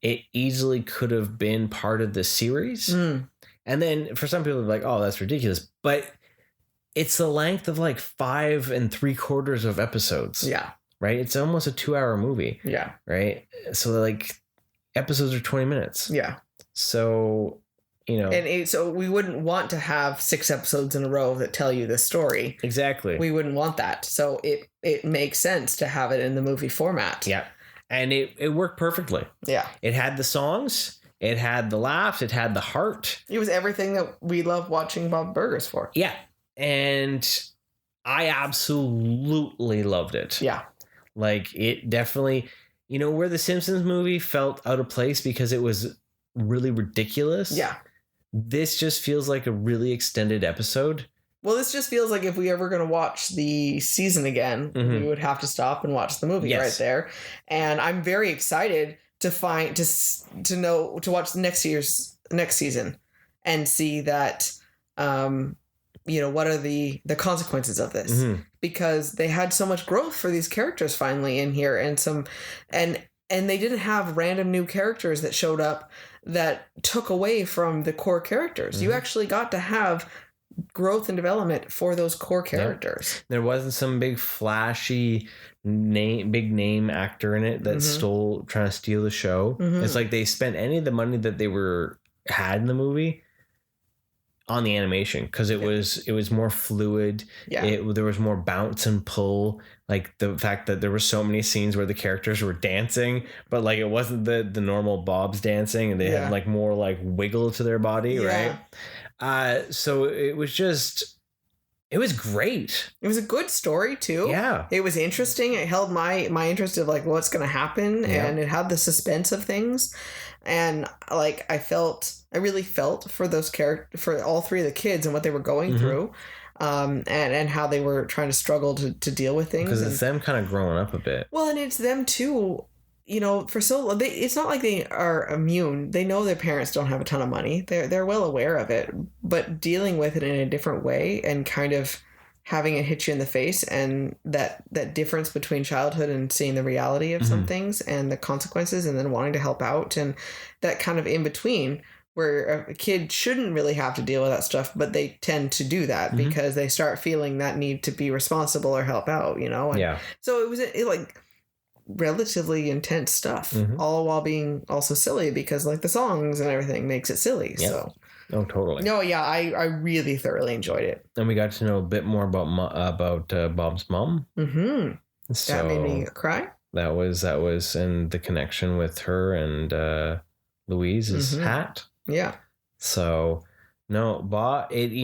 it easily could have been part of the series. Mm. And then for some people, they're like, oh, that's ridiculous. But it's the length of like 5 3/4 of episodes. Yeah. Right? It's almost a 2-hour movie. Yeah. Right? So like episodes are 20 minutes. Yeah. So, so we wouldn't want to have 6 episodes in a row that tell you the story. Exactly. We wouldn't want that. So it makes sense to have it in the movie format. Yeah. And it worked perfectly. Yeah. It had the songs, it had the laughs, it had the heart. It was everything that we love watching Bob Burgers for. Yeah. And I absolutely loved it. Yeah. Like, it definitely, where the Simpsons movie felt out of place because it was really ridiculous. Yeah. This just feels like a really extended episode. Well, this just feels like if we ever going to watch the season again, we would have to stop and watch the movie right there. And I'm very excited to watch the next season and see that, what are the consequences of this? Because they had so much growth for these characters finally in here, and they didn't have random new characters that showed up that took away from the core characters. You actually got to have growth and development for those core characters. Yeah. There wasn't some big flashy big name actor in it that trying to steal the show. It's like they spent any of the money that they had in the movie on the animation because it was more fluid. Yeah. There was more bounce and pull. Like the fact that there were so many scenes where the characters were dancing, but like it wasn't the normal Bob's dancing, and they had like more like wiggle to their body, right? So it was great. It was a good story too. Yeah. It was interesting. It held my interest of like what's going to happen, and it had the suspense of things. And like I really felt for those for all 3 of the kids and what they were going through, and how they were trying to struggle to deal with things. Because it's them kind of growing up a bit. Well, and it's them too. For so long, it's not like they are immune. They know their parents don't have a ton of money. They're well aware of it, but dealing with it in a different way and kind of having it hit you in the face, and that difference between childhood and seeing the reality of some things and the consequences, and then wanting to help out, and that kind of in between where a kid shouldn't really have to deal with that stuff, but they tend to do that because they start feeling that need to be responsible or help out, you know? And so it was like relatively intense stuff, all while being also silly because like the songs and everything makes it silly. Yep. So. Oh, totally. No, yeah, I really thoroughly enjoyed it. And we got to know a bit more about Bob's mom. So that made me cry. That was, and the connection with her and Louise's hat. Yeah. So, no, Bob, a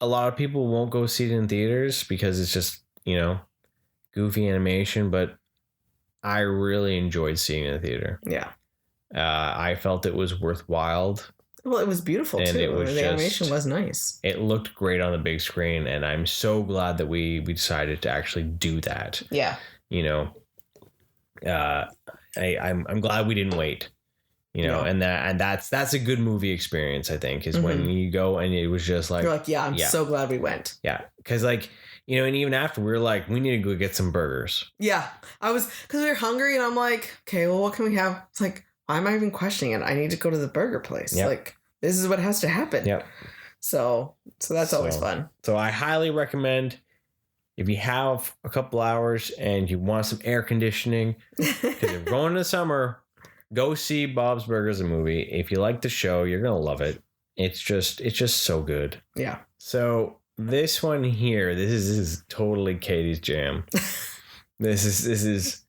lot of people won't go see it in theaters because it's just, goofy animation, but I really enjoyed seeing it in the theater. Yeah. I felt it was worthwhile. Well, it was beautiful, and too. The animation was nice. It looked great on the big screen, and I'm so glad that we decided to actually do that. Yeah. I'm glad we didn't wait. And that's a good movie experience, I think, is when you go and it was just like, you're like, I'm so glad we went. Yeah. Because like, and even after we were like, we need to go get some burgers. Yeah. because we were hungry and I'm like, okay, well, what can we have? It's like, why am I even questioning it? I need to go to the burger place. Yep. Like, this is what has to happen. Yep. So that's always fun. So I highly recommend, if you have a couple hours and you want some air conditioning, because you're going to the summer, go see Bob's Burgers, a movie. If you like the show, you're going to love it. It's just so good. Yeah. So this one here, this is totally Katie's jam. This is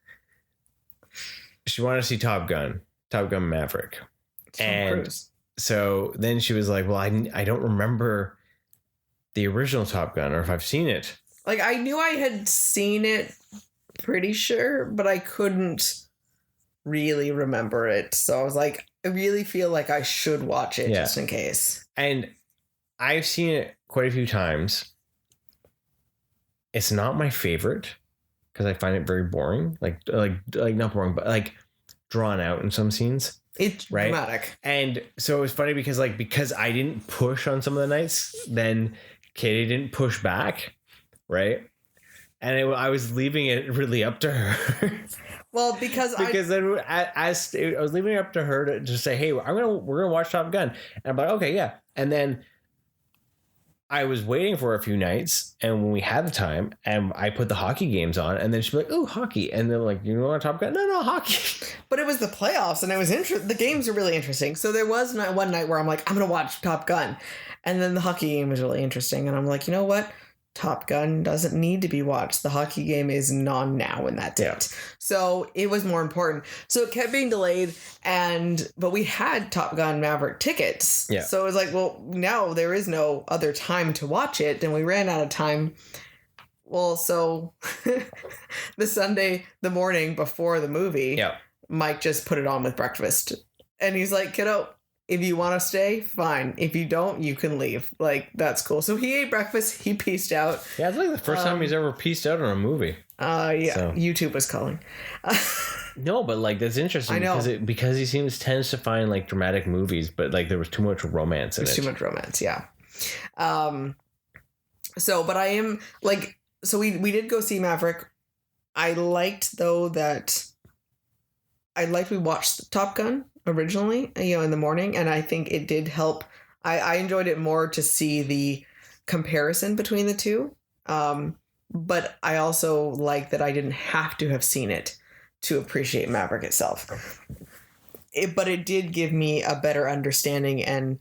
she wanted to see Top Gun Maverick. And so then she was like, well, I don't remember the original Top Gun or if I've seen it. Like, I knew I had seen it, pretty sure, but I couldn't really remember it. So I was like, I really feel like I should watch it just in case. And I've seen it quite a few times. It's not my favorite because I find it very boring. Like not boring, but like drawn out in some scenes. It's right? Dramatic. And so it was funny because I didn't push on some of the nights, then Katie didn't push back, right? And I was leaving it really up to her. Well, because then I was leaving it up to her to just say, hey, we're gonna watch Top Gun, and I'm like, okay, yeah. And then I was waiting for a few nights, and when we had the time, and I put the hockey games on, and then she'd be like, "Oh, hockey," and then like, "You want Top Gun?" No, hockey. But it was the playoffs, and it was the games are really interesting. So there was one night where I'm like, I'm gonna watch Top Gun, and then the hockey game was really interesting, and I'm like, you know what? Top Gun doesn't need to be watched. The hockey game is on now, and that's it. So it was more important. So it kept being delayed, but we had Top Gun Maverick tickets. Yeah. So it was like, well, now there is no other time to watch it, and we ran out of time. Well, so the morning before the movie, Mike just put it on with breakfast, and he's like, kiddo, if you want to stay, fine. If you don't, you can leave. Like, that's cool. So he ate breakfast. He pieced out. Yeah, it's like the first time he's ever pieced out on a movie. Yeah. So. YouTube was calling. No, but like, that's interesting. I know. Because he tends to find like dramatic movies, but like there was too much romance in it. There's too much romance, yeah. But I am like, so we did go see Maverick. I liked, though, we watched Top Gun originally, in the morning, and I think it did help. I enjoyed it more to see the comparison between the two, but I also like that I didn't have to have seen it to appreciate Maverick itself. But it did give me a better understanding and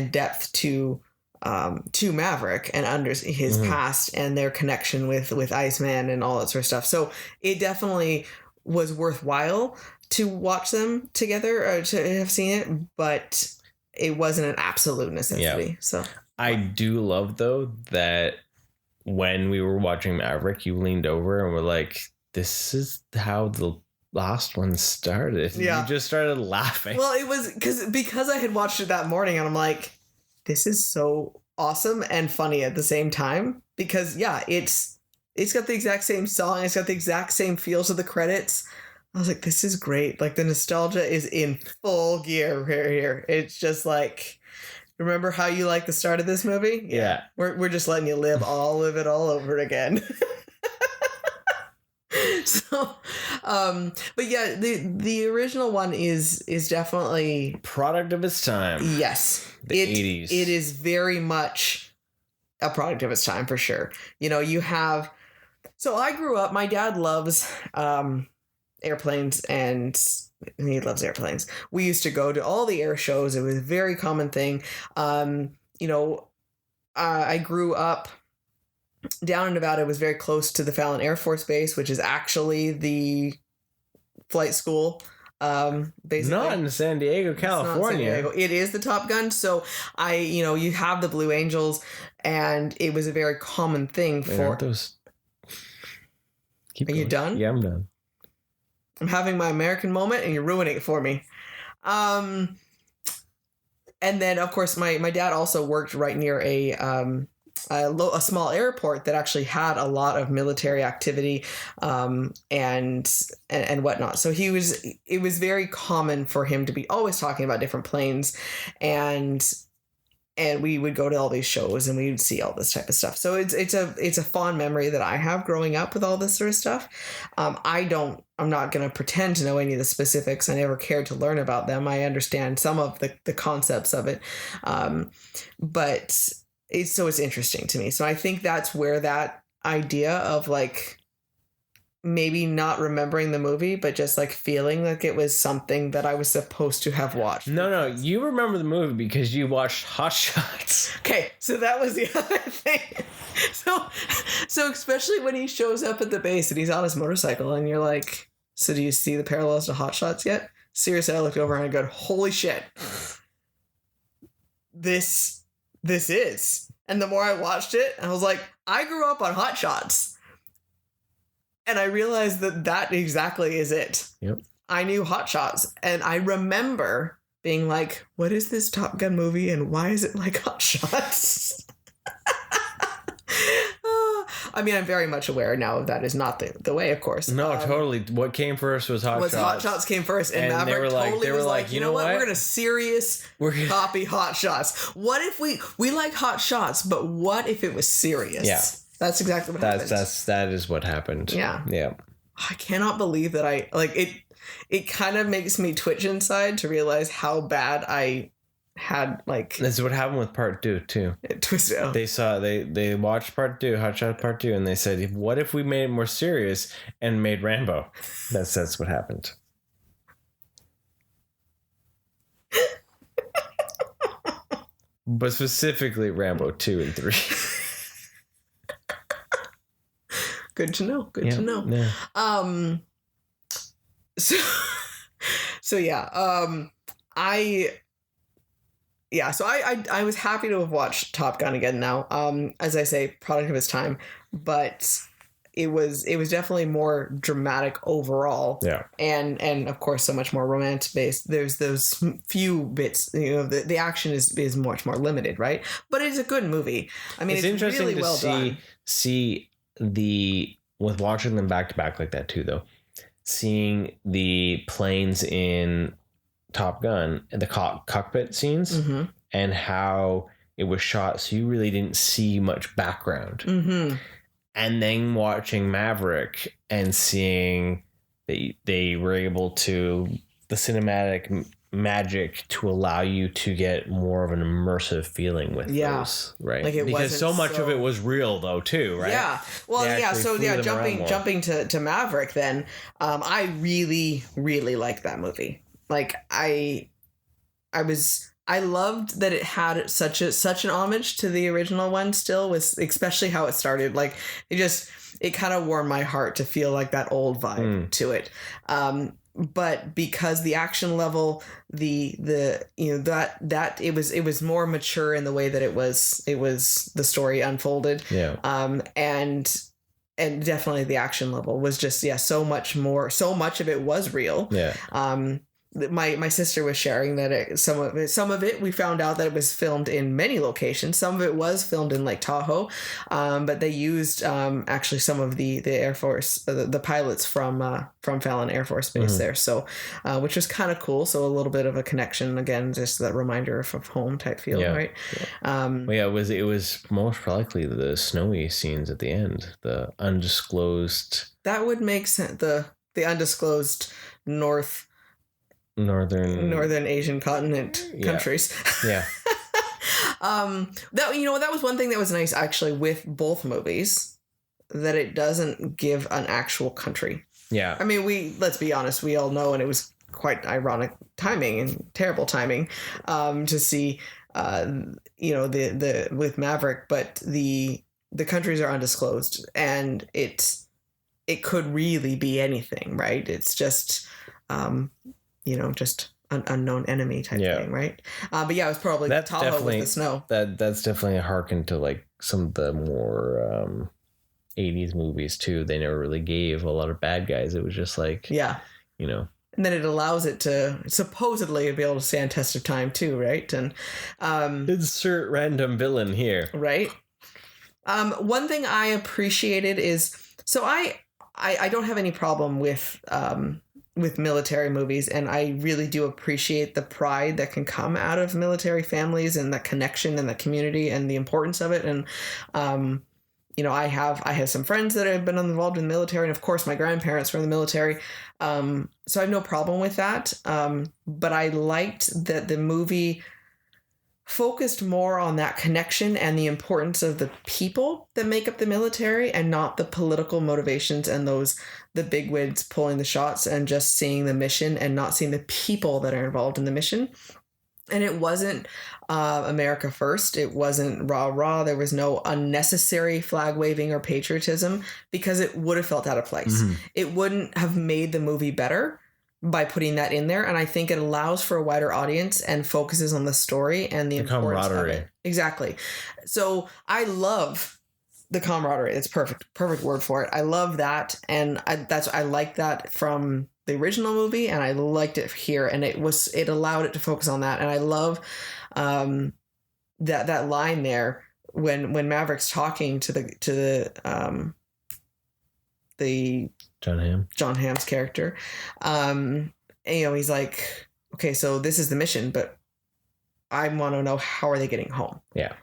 depth to Maverick and under his past and their connection with Iceman and all that sort of stuff. So it definitely was worthwhile to watch them together or to have seen it, but it wasn't an absolute necessity. Yeah. So I do love, though, that when we were watching Maverick, you leaned over and were like, this is how the last one started. Yeah. You just started laughing. Well, it was because I had watched it that morning, and I'm like, this is so awesome and funny at the same time, because it's got the exact same song, it's got the exact same feels of the credits. I was like, this is great. Like, the nostalgia is in full gear here. It's just like, remember how you like the start of this movie? Yeah. We're just letting you live all of it all over again. So But yeah, the original one is definitely product of its time. Yes, the 80s. It is very much a product of its time for sure. You know, you have. So I grew up. My dad loves airplanes, and he loves airplanes. We used to go to all the air shows. It was a very common thing. You know, I grew up down in Nevada. It was very close to the Fallon Air Force Base, which is actually the flight school. Basically. Not in San Diego, California. It is the Top Gun. So you have the Blue Angels, and it was a very common thing for those. Are you done? Yeah, I'm done. I'm having my American moment, and you're ruining it for me. And then, of course, my dad also worked right near a small airport that actually had a lot of military activity and whatnot. So it was very common for him to be always talking about different planes, and we would go to all these shows and we would see all this type of stuff. So it's a fond memory that I have growing up with all this sort of stuff. I'm not going to pretend to know any of the specifics. I never cared to learn about them. I understand some of the concepts of it. But it's interesting to me. So I think that's where that idea of like maybe not remembering the movie, but just like feeling like it was something that I was supposed to have watched. No, you remember the movie because you watched Hot Shots. Okay, so that was the other thing. So especially when he shows up at the base and he's on his motorcycle and you're like, so do you see the parallels to Hot Shots yet? Seriously, I looked over and I go, holy shit. This is. And the more I watched it, I was like, I grew up on Hot Shots. And I realized that exactly is it. Yep. I knew Hot Shots. And I remember being like, what is this Top Gun movie and why is it like Hot Shots? I mean, I'm very much aware now of that is not the way, of course. No, totally. What came first was Hot Shots. Hot Shots came first, and Maverick totally was like, you know what? We're gonna copy Hot Shots. What if we like Hot Shots, but what if it was serious? Yeah. That's exactly what happened. That is what happened. Yeah. Yeah. I cannot believe that I like it. It kind of makes me twitch inside to realize how bad I had like. That's what happened with part 2 too. It twisted out. They watched part 2, Hot Shot part 2, and they said, "What if we made it more serious and made Rambo?" That's what happened. But specifically Rambo 2 and 3. Good to know. Good to know. Yeah. So yeah. So I was happy to have watched Top Gun again now. As I say, product of its time, but it was definitely more dramatic overall. Yeah. And of course so much more romance based. There's those few bits, the action is much more limited, right? But it's a good movie. I mean, it's interesting really to well done. See with watching them back to back like that too, though, seeing the planes in Top Gun and the cockpit scenes and how it was shot, so you really didn't see much background. And then watching Maverick and seeing that they were able to the cinematic magic to allow you to get more of an immersive feeling with those, right? Like because so much of it was real though too, right? Yeah. Well, yeah. So yeah, jumping to Maverick, then I really, really liked that movie. Like I loved that it had such an homage to the original one still, with especially how it started. Like it kind of warmed my heart to feel like that old vibe to it. But because the action level, that it was more mature in the way that it was the story unfolded. Yeah. And definitely the action level was just so much of it was real. Yeah. My sister was sharing that some of it we found out that it was filmed in many locations. Some of it was filmed in Lake Tahoe, but they used actually some of the Air Force the pilots from Fallon Air Force Base there. So which was kind of cool. So a little bit of a connection again, just that reminder of home type feel, right? Yeah. It was most likely the snowy scenes at the end, the undisclosed. That would make sense. The the undisclosed northern Asian continent countries. Yeah. That was one thing that was nice actually with both movies, that it doesn't give an actual country. Yeah. I mean, let's be honest, we all know, and it was quite ironic timing and terrible timing to see the with Maverick, but the countries are undisclosed, and it could really be anything, right? It's just just an unknown enemy type thing, right? But yeah, it was probably Tahoe with the snow. That's definitely a harken to like some of the more 80s movies too. They never really gave a lot of bad guys. It was just like, and then it allows it to supposedly be able to stand test of time too, right? And insert random villain here, right? One thing I appreciated is, so I don't have any problem with military movies, and I really do appreciate the pride that can come out of military families and the connection and the community and the importance of it. And I have some friends that have been involved in the military, and of course my grandparents were in the military, so I have no problem with that. But I liked that the movie focused more on that connection and the importance of the people that make up the military, and not the political motivations and the bigwigs pulling the shots, and just seeing the mission and not seeing the people that are involved in the mission. And it wasn't America first. It wasn't rah-rah. There was no unnecessary flag waving or patriotism, because it would have felt out of place. Mm-hmm. It wouldn't have made the movie better by putting that in there. And I think it allows for a wider audience and focuses on the story and the importance camaraderie of it. Exactly. So I love the camaraderie. It's perfect word for it. I love that. And I like that from the original movie, and I liked it here, and it allowed it to focus on that. And I love that line there when Maverick's talking to the John Hamm's character. He's like, okay, so this is the mission, but I want to know, how are they getting home? Yeah.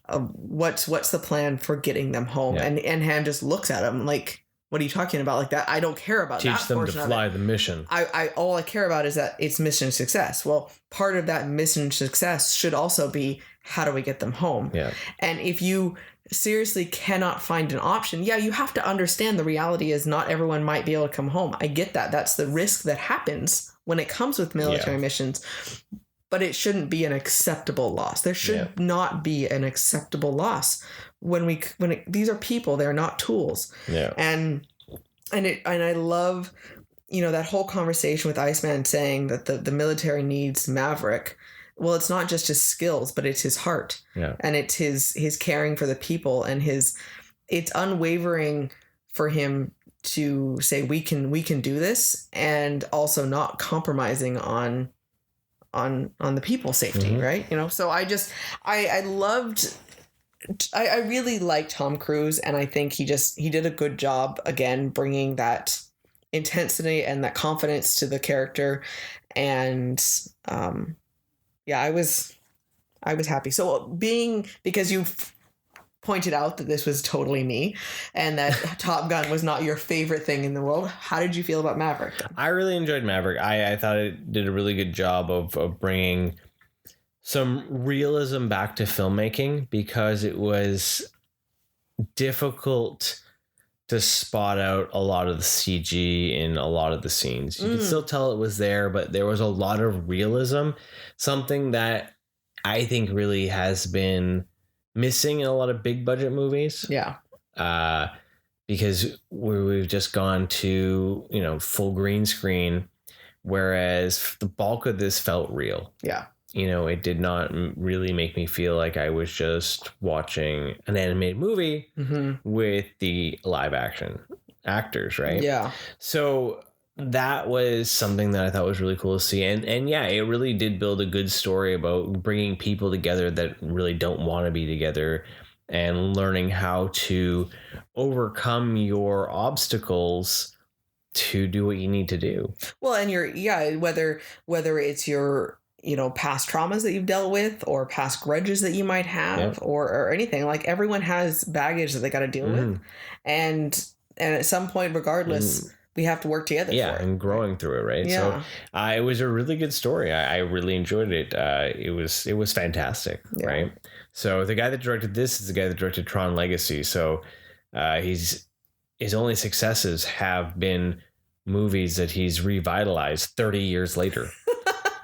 What's the plan for getting them home? Yeah. And Hamm just looks at him like, what are you talking about? Like that? I don't care about that. Teach them to fly the mission. All I care about is that it's mission success. Well, part of that mission success should also be, how do we get them home? Yeah. And if you seriously cannot find an option, you have to understand the reality is not everyone might be able to come home. I get that. That's the risk that happens when it comes with military missions. But it shouldn't be an acceptable loss. There should not be an acceptable loss these are people. They're not tools. Yeah. And I love, that whole conversation with Iceman saying that the military needs Maverick. Well, it's not just his skills, but it's his heart. Yeah. And it's his caring for the people, and it's unwavering for him to say we can do this, and also not compromising on the people's safety, right? So I really liked Tom Cruise, and I think he did a good job again bringing that intensity and that confidence to the character, and I was happy. So because you pointed out that this was totally me, and that Top Gun was not your favorite thing in the world, how did you feel about Maverick? I really enjoyed Maverick. I thought it did a really good job of bringing some realism back to filmmaking, because it was difficult to spot out a lot of the CG in a lot of the scenes. You could still tell it was there, but there was a lot of realism, something that I think really has been missing in a lot of big budget movies. Yeah. Because we've just gone to, full green screen, whereas the bulk of this felt real. Yeah. It did not really make me feel like I was just watching an animated movie with the live action actors, right? Yeah. So that was something that I thought was really cool to see. And it really did build a good story about bringing people together that really don't want to be together, and learning how to overcome your obstacles to do what you need to do. Well, and whether it's your past traumas that you've dealt with, or past grudges that you might have, or anything, like everyone has baggage that they got to deal with. And at some point, regardless, we have to work together. Yeah, for it. and growing through it, right? Yeah. So it was a really good story. I really enjoyed it. It was fantastic, right? So the guy that directed this is the guy that directed Tron Legacy. So his only successes have been movies that he's revitalized 30 years later.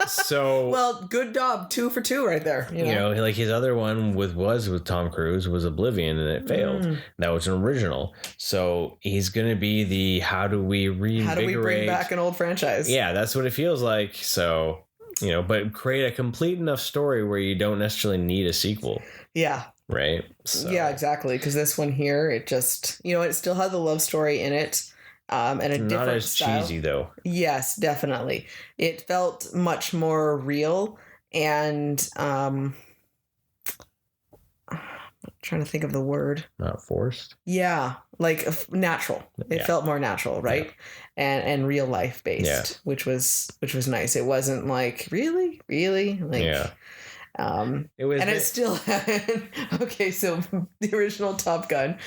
So well, good job, 2 for 2 right there. You know, like his other one with Tom Cruise was Oblivion, and it failed. That was an original. So he's gonna be the how do we bring back an old franchise? Yeah, that's what it feels like. So but create a complete enough story where you don't necessarily need a sequel. Yeah. Right. So. Yeah, exactly. Because this one here, it just it still had the love story in it. And a different not as style. Cheesy though. Yes, definitely. It felt much more real and I'm trying to think of the word. Not forced. Yeah, like natural. It felt more natural, right? Yeah. And real life based, which was nice. It wasn't like really like it was, and it still had okay. So the original Top Gun,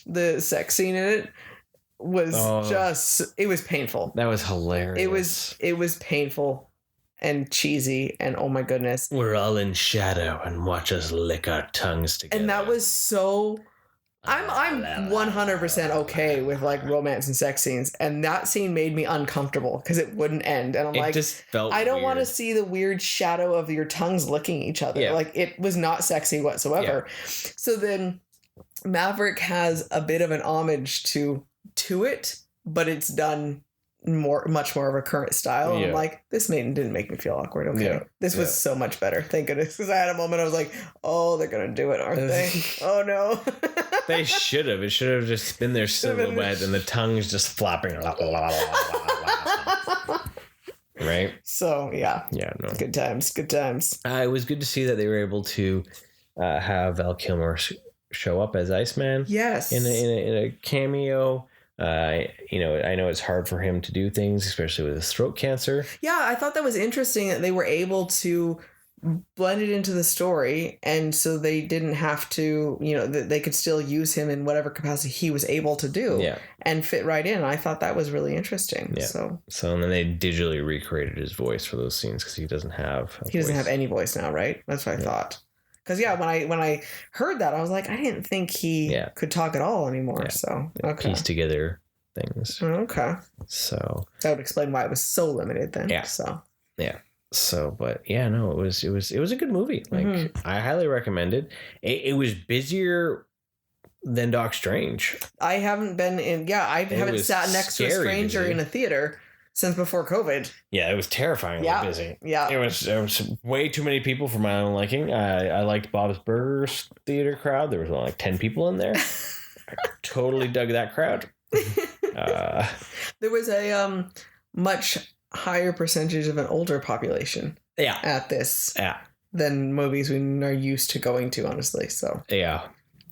the sex scene in it was it was painful. That was hilarious. It was painful and cheesy and oh my goodness. We're all in shadow and watch us lick our tongues together. And that was so I'm 100% okay with like romance and sex scenes, and that scene made me uncomfortable because it wouldn't end, and I'm like, just felt I don't weird. Want to see the weird shadow of your tongues licking each other. Yeah. Like it was not sexy whatsoever. Yeah. So then Maverick has a bit of an homage to it, but it's done much more of a current style. Yeah. I'm like, this didn't make me feel awkward. Okay, this was so much better. Thank goodness, because I had a moment I was like, oh, they're gonna do it, aren't they? Oh no. They should have. It should have just been their silhouette and the tongues just flopping. Right. So yeah. No. Good times. It was good to see that they were able to have Val Kilmer show up as Iceman. Yes. In a cameo. I know it's hard for him to do things, especially with his throat cancer. Yeah, I thought that was interesting that they were able to blend it into the story, and so they didn't have to, they could still use him in whatever capacity he was able to do, and fit right in. I thought that was really interesting. Yeah. So and then they digitally recreated his voice for those scenes because he doesn't have any voice now, right? That's what I thought. Because when I heard that, I was like, I didn't think he could talk at all anymore. Yeah. So piece together things. Okay. So that would explain why it was so limited then. Yeah. So, but no, it was a good movie. Like I highly recommend it. It was busier than Doc Strange. I haven't been in. Yeah, I haven't sat next to a stranger in a theater since before COVID. Yeah, it was terrifyingly busy. Yeah. It was way too many people for my own liking. I liked Bob's Burgers theater crowd. There was only like 10 people in there. I totally dug that crowd. There was a much higher percentage of an older population at this than movies we are used to going to, honestly. So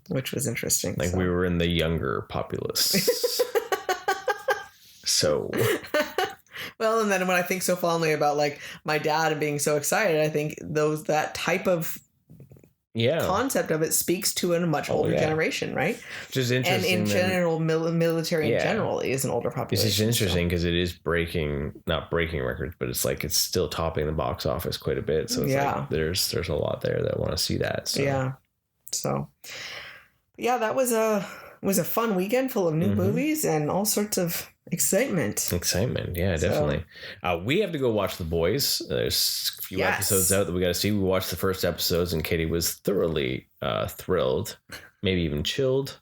which was interesting. Like we were in the younger populace. So well, and then when I think so fondly about like my dad and being so excited, I think that type of concept of it speaks to a much older generation, right? Which is interesting. And in general, military in general is an older population. This is interesting because it is not breaking records, but it's like it's still topping the box office quite a bit. So it's like there's a lot there that want to see that. So. Yeah. So that was a fun weekend full of new movies and all sorts of excitement, definitely. We have to go watch The Boys. There's a few episodes out that we got to see. We watched the first episodes and Katie was thoroughly thrilled, maybe even chilled.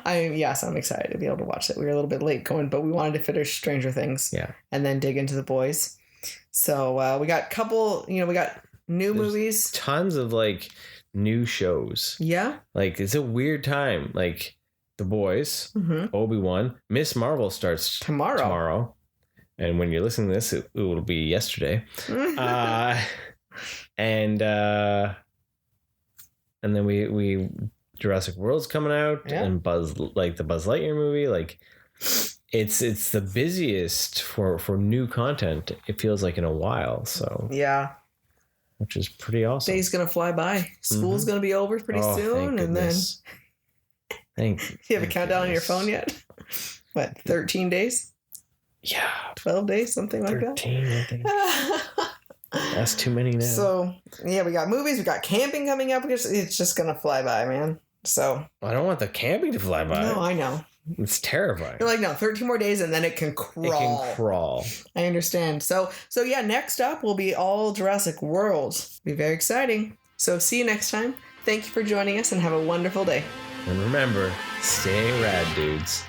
I'm excited to be able to watch it. We were a little bit late going, but we wanted to finish Stranger Things and then dig into The Boys. So we got we got new movies, tons of like new shows. Like it's a weird time. Like The Boys, Obi-Wan, Miss Marvel starts tomorrow, and when you're listening to this, it will be yesterday. And then we Jurassic World's coming out, and the Buzz Lightyear movie. Like it's the busiest for new content. It feels like in a while. So which is pretty awesome. Day's gonna fly by. School's gonna be over pretty soon, and then. You have a countdown on your phone yet? What, 13 days? Yeah. 12 days, something like 13, I think. That's too many now. So, yeah, we got movies, we got camping coming up. It's just going to fly by, man. So. I don't want the camping to fly by. No, I know. It's terrifying. You're like, no, 13 more days and then it can crawl. It can crawl. I understand. So yeah, next up will be all Jurassic World. Be very exciting. So see you next time. Thank you for joining us and have a wonderful day. And remember, stay rad, dudes.